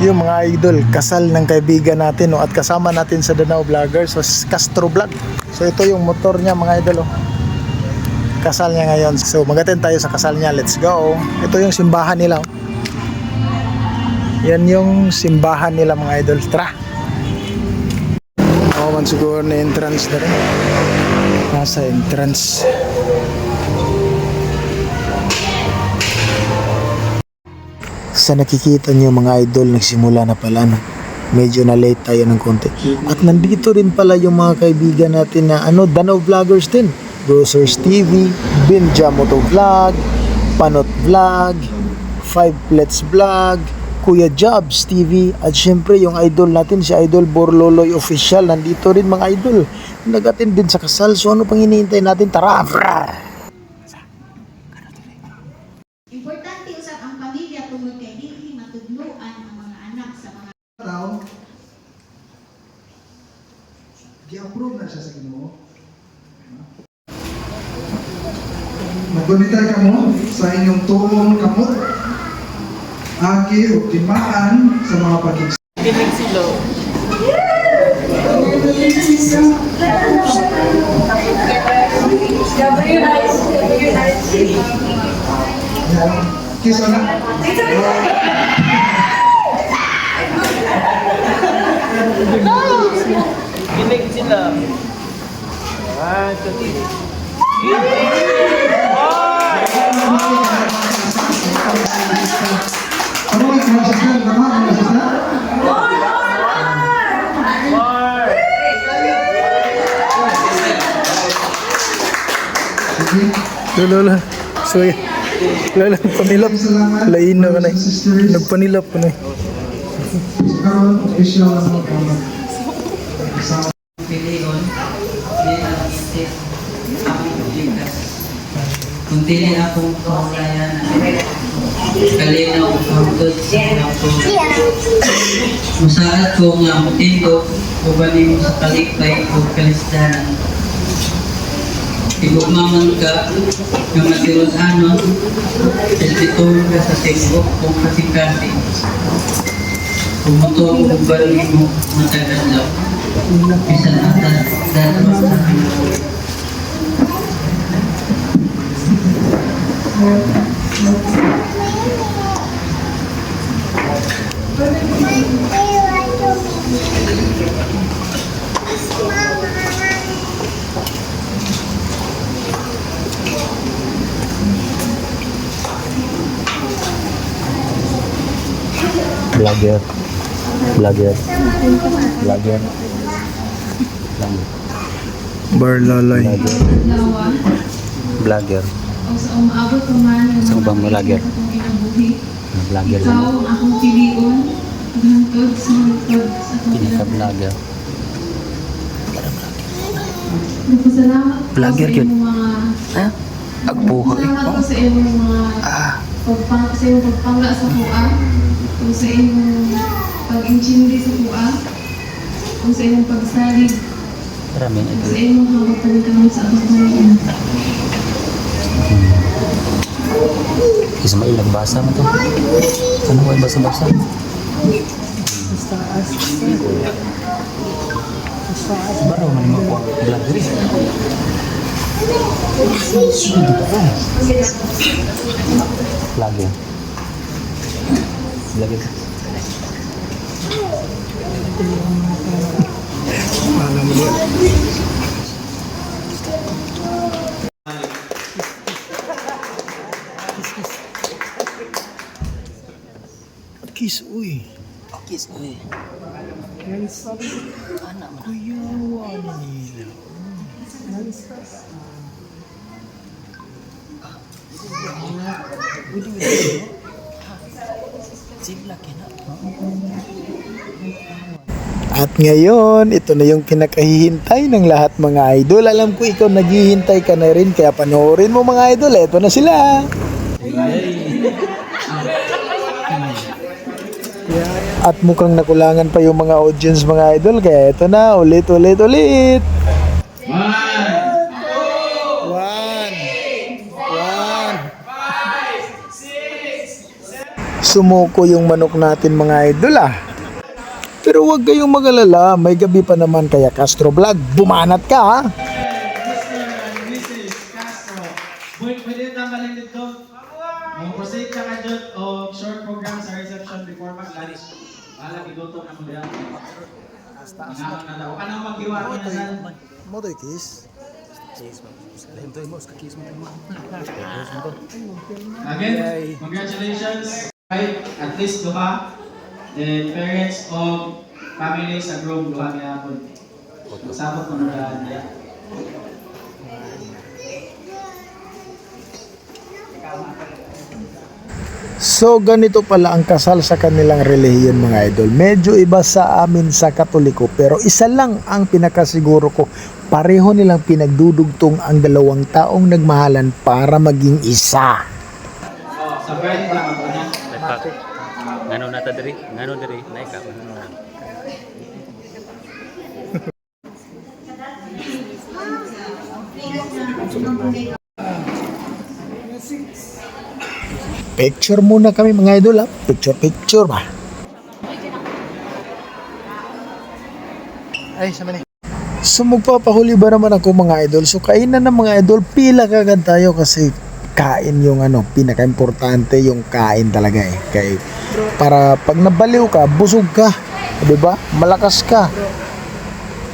yung mga idol, kasal ng kaibigan natin, no, at kasama natin sa Danao Vlogger, so Castro Vlog. So ito yung motor niya mga idol, oh. Kasal niya ngayon, so mag-attend tayo sa kasal niya. Let's go. Ito yung simbahan nila, oh. Yan yung simbahan nila mga idol. Tara. Man siguro na entrance na rin. Nasa entrance. Sa nakikita niyo mga idol, nagsimula na pala, no? Medyo na late tayo ng konti. At nandito rin pala yung mga kaibigan natin na Danao Vloggers din. Grocers TV, Binja Moto Vlog, Panot Vlog, Five Plets Vlog, Kuya Jobs TV, at syempre yung idol natin, si Idol Borloloy Official, nandito rin mga idol. Nag-attend din sa kasal, so ano pang hinihintay natin? Tara! Importante usap ang pamilya tungod kay dili matudluan ang mga anak sa mga tao. Gi-approve na siya sa Ginoo. Magbunitay kamo sa inyong tuong kamot. Aki o timaan sa mga pagkiksa. Kinig sila. Kiss na. Kinig sila. Ah, ito. Ano ang masasyan? Tama ang masasyan? Sige. Lola, sorry. Lola, panilap. Lain na ka na. Nagpanilap ka na. Karon official na mga kamot. Pilion, din ang isip, aming ligas. Kung dili akong kaulayan, kalinaw o hangtod sa ako. Musaad ko nga mutindog, ubanin mo sa kalikpay o kalisdanan. Igugmaman ka, nga matiwag-anon, silbitong ka sa tinggok kung kasing-kasing. Pumuto ang ubanin mo matagalaw. Bisan atas dan sa Pinoy. Vlogger. Borloloy. lawa Vlogger. o sa umaabot pa man ang Sa ubang vlogger. akong kinabuhi. Vlogger Ikaw lang. ang akong pilion, paghantod sa hantod sa akong Hindi ka kinabuhi. vlogger. Nagpasalamat ko Vlogger sa yun. iyong mga Agbuhay. Salamat ko sa iyong mga sa iyong pagpangga sa kuha, o sa iyong pag-intindi sa kuha, o sa iyong pagsalig, Marami o ito. sa iyong hawag sa akong Panginoon. Ismail, nagbasa mo to. Ano ba yung basa-basa? Baru man mo ko vlogger. Vlogger. Vlogger. Alam mo niya. Kiss, uy. Kiss ko eh. Anak mo. Kuyawan nila. At ngayon, ito na yung pinakahihintay ng lahat mga idol. Alam ko ikaw naghihintay ka na rin, kaya panoorin mo mga idol. Ito na sila. At mukhang nakulangan pa yung mga audience mga idol, kaya ito na, ulit. sumuko yung manok natin mga idol Pero huwag kayong mag-alala, may gabi pa naman kaya Castro Vlog, bumanat ka ha. Mr. and Mrs. Castro. Pwede tanggalin dito. Mag-proceed ka ka dyan o short program sa reception before mag-lunch. Wala, gigoto na mo dyan. Inahang na daw. Anong mag-iwa ko na saan? Motoy kiss. Again, congratulations. Right, at least duha. The parents of family sa group duha niya po. Sabot mo na niya. So ganito pala ang kasal sa kanilang relihiyon mga idol. Medyo iba sa amin sa Katoliko pero isa lang ang pinakasiguro ko. Pareho nilang pinagdudugtong ang dalawang taong nagmahalan para maging isa. Sa friend lang ako niya. Ngano na ta diri? Ngano diri? Naik ka. Picture muna kami mga idol Picture ba? Ay, sama ni. So magpapahuli ba naman ako mga idol? So kainan ng mga idol, pila kagad tayo kasi kain yung pinaka-importante yung kain talaga Kaya para pag nabaliw ka, busog ka, 'di ba? Malakas ka.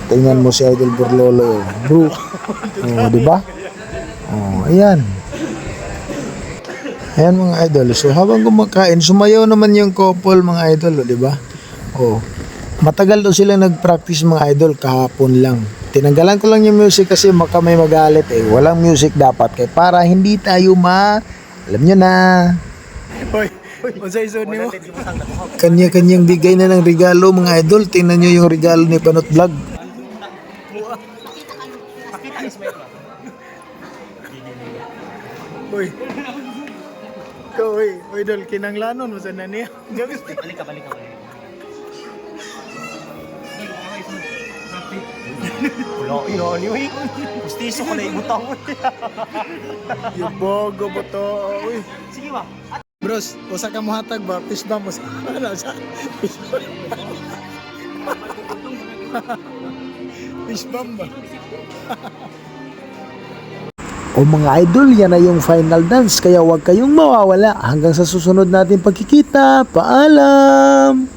Tingnan mo si Idol Burlolo, bro. Oh, 'di ba? Oh, ayan. Ayan mga idol. So habang kumakain, sumayaw naman yung couple mga idol, 'di ba? Oh. Matagal daw sila nag-practice mga idol kahapon lang. Tinanggalan ko lang yung music kasi baka may magalit Walang music dapat para hindi tayo alam nyo na. Hoy, unsay isod nimo? Kanya-kanyang bigay na ng regalo mga idol. Tingnan nyo yung regalo ni Panot Vlog. Hoy. Hoy idol, kinanglanon mo sa naniya. Balik ka. Ulo, yun. Gustiso ko na ibutaw mo. Yung bogo ba to? Uy. Sige ba? Bros, usa ka mo hatag ba? Fish bomb mo sa... Ano sa? Fish bomb. Fish bomb ba? O mga idol, yan na yung final dance. Kaya huwag kayong mawawala. Hanggang sa susunod natin pagkikita. Paalam!